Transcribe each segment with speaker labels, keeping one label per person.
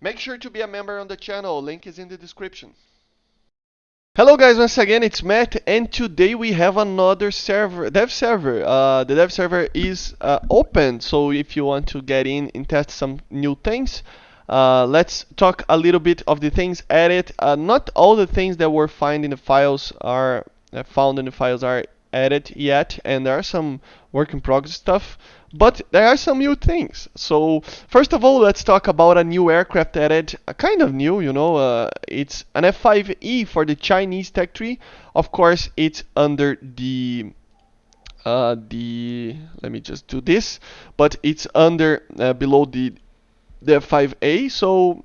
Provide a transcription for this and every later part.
Speaker 1: Make sure to be a member on the channel, link is in the description. Hello guys, once again it's Matt, and today we have another server, dev server. The dev server is open, so if you want to get in and test some new things, let's talk a little bit of the things added. Not all the things that were found in the files are added yet, and there are some work in progress stuff, but there are some new things. So first of all, let's talk about a new aircraft added, a kind of new, it's an F5E for the Chinese tech tree. Of course, it's under let me just do this, but it's under below the F5A. So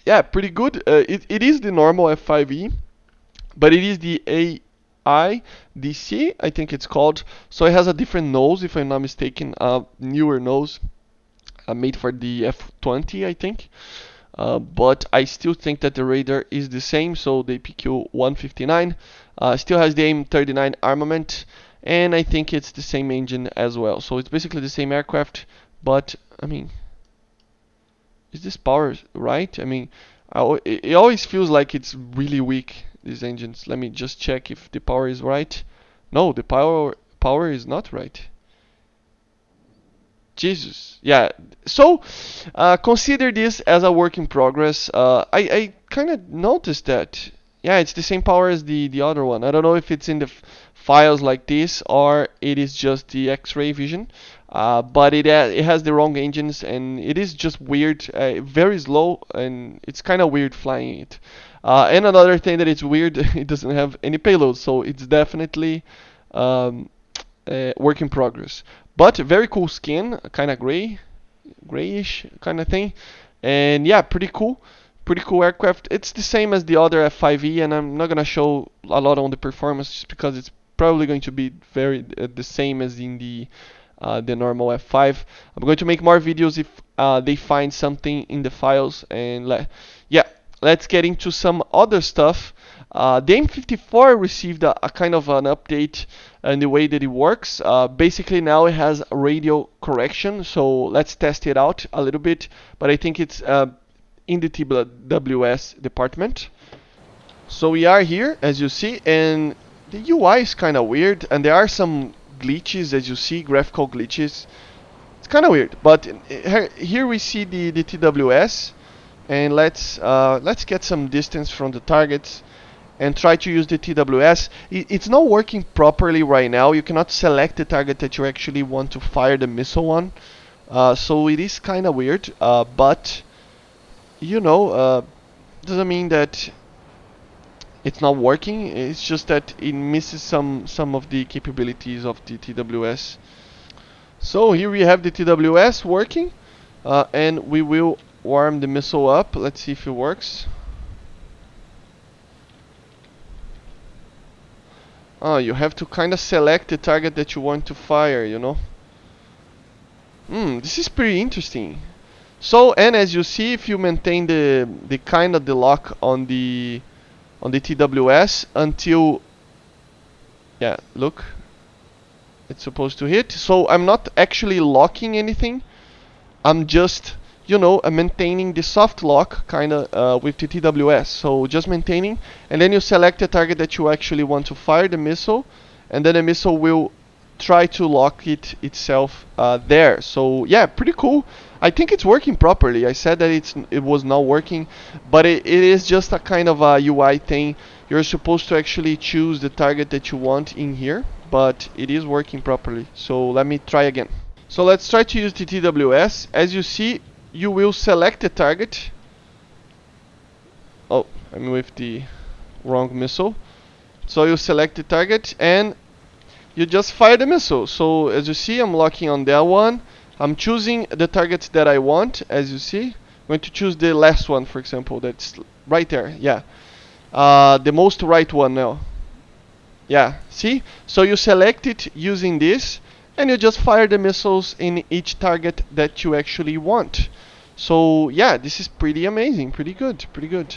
Speaker 1: yeah, pretty good. It is the normal F5E, but it is the AIDC, I think it's called. So it has a different nose, if I'm not mistaken, a newer nose, made for the F20, I think. But I still think that the radar is the same, so the PQ-159 still has the AIM-39 armament, and I think it's the same engine as well. So it's basically the same aircraft, but I mean, is this power right? I mean, it always feels like it's really weak, these engines. Let me just check if the power is right. No, the power is not right. Jesus. Yeah. So consider this as a work in progress. I kind of noticed that. Yeah, it's the same power as the other one. I don't know if it's in the files like this or it is just the X-ray vision. But it has the wrong engines and it is just weird, very slow, and it's kind of weird flying it. And another thing that it's weird, it doesn't have any payload, so it's definitely um, work in progress. But very cool skin, kind of grayish kind of thing, and yeah, pretty cool aircraft. It's the same as the other F5E, and I'm not gonna show a lot on the performance just because it's probably going to be very the same as in the normal F5. I'm going to make more videos if they find something in the files, and yeah, let's get into some other stuff. The M54 received a kind of an update in the way that it works. Basically now it has radio correction, so let's test it out a little bit, but I think it's in the TWS department. So we are here, as you see, and the UI is kind of weird, and there are some glitches, as you see, graphical glitches. It's kind of weird, but here we see the TWS, and let's get some distance from the targets and try to use the TWS. It's not working properly right now. You cannot select the target that you actually want to fire the missile on, so it is kind of weird, but doesn't mean that it's not working. It's just that it misses some of the capabilities of the TWS. So here we have the TWS working, and we will warm the missile up. Let's see if it works. You have to kind of select the target that you want to fire, This is pretty interesting. So, and as you see, if you maintain the kind of the lock on the TWS until, yeah, look, it's supposed to hit. So I'm not actually locking anything. I'm just, maintaining the soft lock kind of with the TWS. So just maintaining, and then you select the target that you actually want to fire the missile, and then the missile will try to lock itself there. So yeah, pretty cool. I think it's working properly. I said that it was not working, but it is just a kind of a UI thing. You're supposed to actually choose the target that you want in here, but it is working properly. So let me try again. So let's try to use the TWS. As you see, you will select the target. Oh, I'm with the wrong missile. So you select the target and you just fire the missile. So as you see, I'm locking on that one. I'm choosing the targets that I want, as you see. I'm going to choose the last one, for example, that's right there. Yeah, the most right one now. Yeah, see? So you select it using this, and you just fire the missiles in each target that you actually want. So yeah, this is pretty amazing, pretty good, pretty good.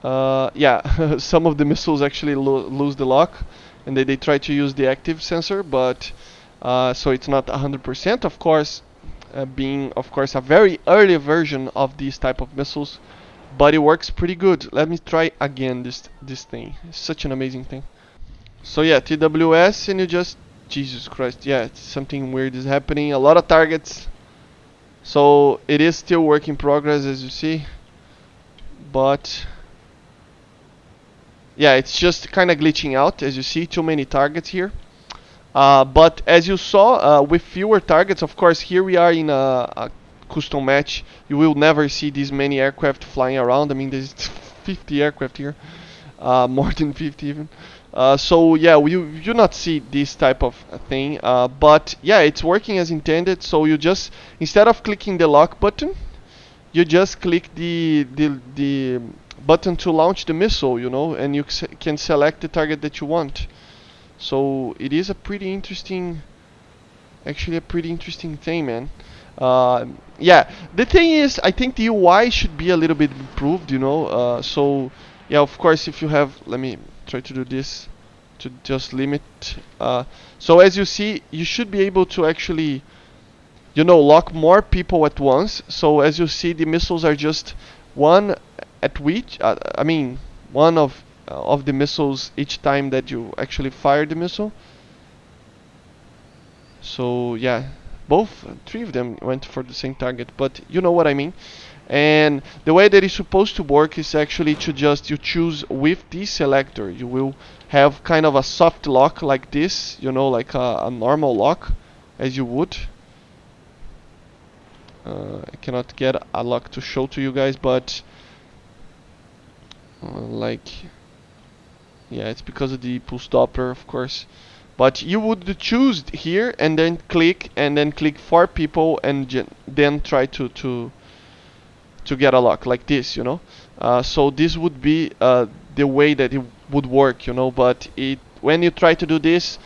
Speaker 1: Yeah, some of the missiles actually lose the lock, and they try to use the active sensor, but so it's not 100%. Of course, being of course a very early version of these type of missiles, but it works pretty good. Let me try again this thing. It's such an amazing thing. So yeah, TWS, and you just, Jesus Christ, yeah, something weird is happening. A lot of targets. So it is still work in progress, as you see, but yeah, it's just kind of glitching out, as you see, too many targets here. But as you saw, with fewer targets, of course, here we are in a custom match. You will never see this many aircraft flying around. I mean, there's 50 aircraft here, more than 50 even. So yeah, you not see this type of thing. But yeah, it's working as intended. So you just, instead of clicking the lock button, you just click the button to launch the missile, you know, and you can select the target that you want. So it is a pretty interesting, actually a pretty interesting thing, man. Yeah, the thing is, I think the UI should be a little bit improved, you know. So yeah, of course, if you have, let me try to do this to just limit. So as you see, you should be able to actually, you know, lock more people at once. So as you see, the missiles are just one at which, I mean, one of the missiles each time that you actually fire the missile. So yeah, three of them went for the same target, but you know what I mean. And the way that it's supposed to work is actually to just, you choose with this selector, you will have kind of a soft lock like this, you know, like a normal lock, as you would. I cannot get a lock to show to you guys, but like, yeah, it's because of the pulse Doppler, of course. But you would choose here and then click for people and then try to get a lock like this, you know. So this would be the way that it would work, you know. But when you try to do this,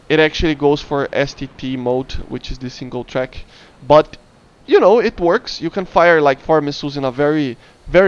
Speaker 1: it actually goes for STT mode, which is the single track. But you know, it works. You can fire like 4 missiles in a very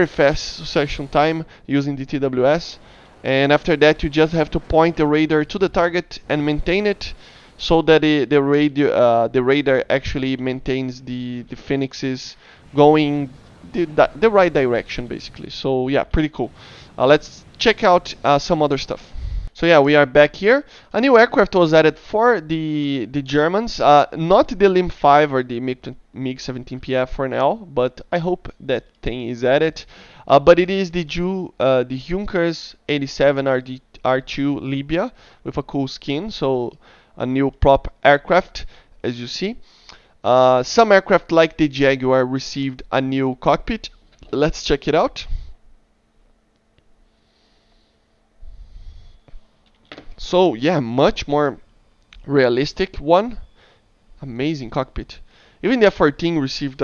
Speaker 1: fast succession time using the TWS. And after that, you just have to point the radar to the target and maintain it, so that the radar actually maintains the phoenixes going the right direction, basically. So yeah, pretty cool. Let's check out some other stuff. So yeah, we are back here. A new aircraft was added for the Germans, not the LIM 5 or the MiG 17PF for now, but I hope that thing is added. But it is the Junkers 87 R2 Lybia with a cool skin, so a new prop aircraft, as you see. Some aircraft like the Jaguar received a new cockpit. Let's check it out. So yeah, much more realistic one. Amazing cockpit. Even the F-14 received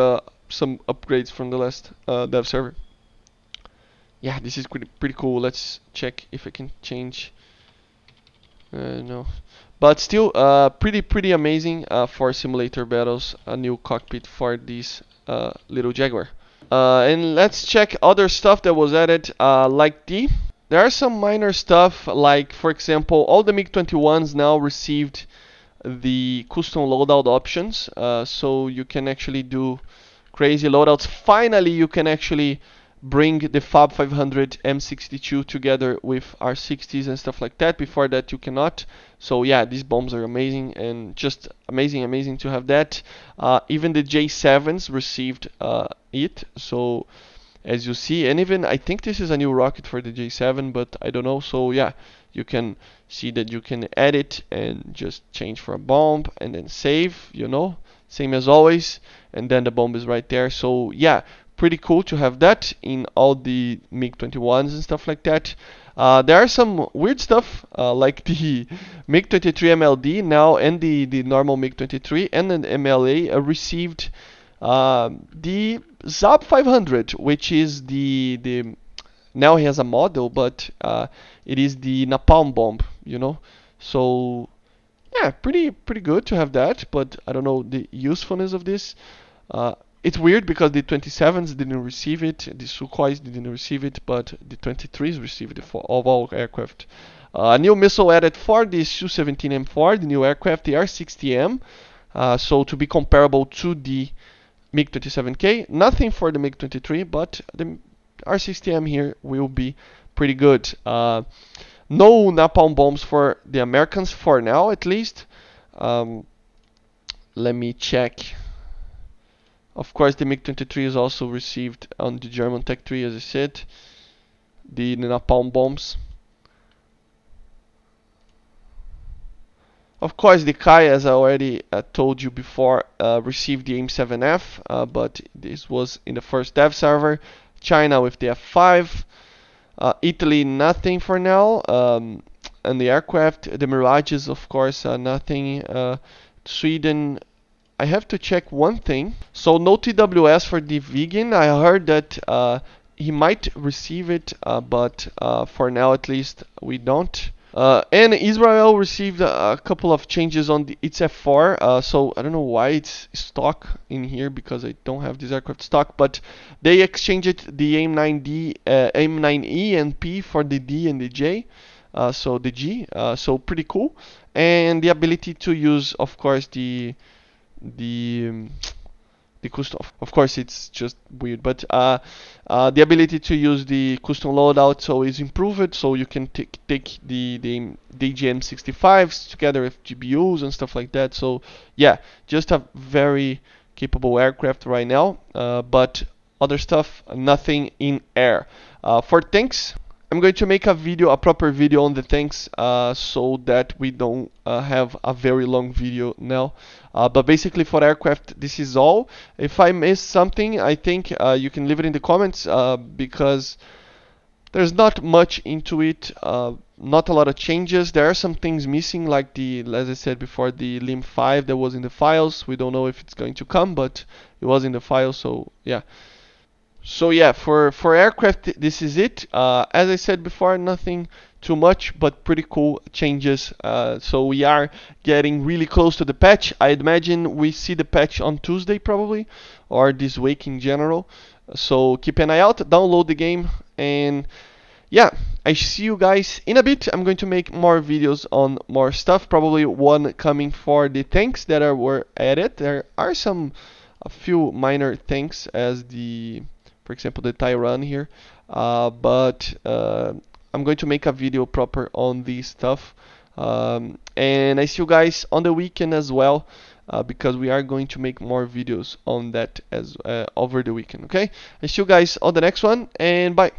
Speaker 1: some upgrades from the last dev server. Yeah, this is pretty cool. Let's check if I can change. No, but still pretty amazing for simulator battles. A new cockpit for this little Jaguar. And let's check other stuff that was added, like there are some minor stuff, like for example, all the MiG-21s now received the custom loadout options, so you can actually do crazy loadouts. Finally, you can actually bring the ZAB500 M62 together with R60s and stuff like that. Before that, you cannot. So yeah, these bombs are amazing, and just amazing to have that. Even the J7s received it, so as you see, and even I think this is a new rocket for the J7, but I don't know. So yeah, you can see that you can edit and just change for a bomb and then save, you know, same as always, and then the bomb is right there. So yeah, pretty cool to have that in all the MiG-21s and stuff like that. There are some weird stuff, like the MiG-23 MLD now, and the normal MiG-23 and the MLA received the ZAB500, which is the now he has a model, but it is the napalm bomb, you know. So yeah, pretty good to have that, but I don't know the usefulness of this. It's weird because the 27s didn't receive it, the Sukhois didn't receive it, but the 23s received it for all aircraft. A new missile added for the Su-17M4, the new aircraft, the R60M. so to be comparable to the MiG-27K. Nothing for the MiG-23, but the R60M here will be pretty good. No napalm bombs for the Americans for now, at least. Let me check. Of course, the MiG-23 is also received on the German Tech 3, as I said. The napalm bombs. Of course, the Kai, as I already told you before, received the AIM-7F, but this was in the first dev server. China with the F5. Italy, nothing for now. And the aircraft, the Mirages, of course, nothing. Sweden, I have to check one thing. So no TWS for the Vegan. I heard that he might receive it, but for now at least we don't. And Israel received a couple of changes on its F4, so I don't know why it's stock in here because I don't have this aircraft stock, but they exchanged the AIM-9D, AIM-9E and P for the D and the J, so the G, so pretty cool, and the ability to use, of course, the custom. Of course, it's just weird, but the ability to use the custom loadout so is improved. So you can take the DGM65s together with GBUs and stuff like that. So yeah, just a very capable aircraft right now. But other stuff, nothing in air. For tanks, I'm going to make a proper video on the tanks, so that we don't have a very long video now. But basically for aircraft, this is all. If I missed something, I think you can leave it in the comments, because there's not much into it, not a lot of changes. There are some things missing, like as I said before, the Lim 5 that was in the files. We don't know if it's going to come, but it was in the files, so yeah. So yeah, for aircraft, this is it. As I said before, nothing too much, but pretty cool changes. So we are getting really close to the patch. I imagine we see the patch on Tuesday probably, or this week in general. So keep an eye out, download the game, and yeah, I see you guys in a bit. I'm going to make more videos on more stuff, probably one coming for the tanks that were added. There are a few minor things, as for example, the Tyran here, but I'm going to make a video proper on this stuff, and I see you guys on the weekend as well, because we are going to make more videos on that as over the weekend. Okay, I see you guys on the next one, and bye.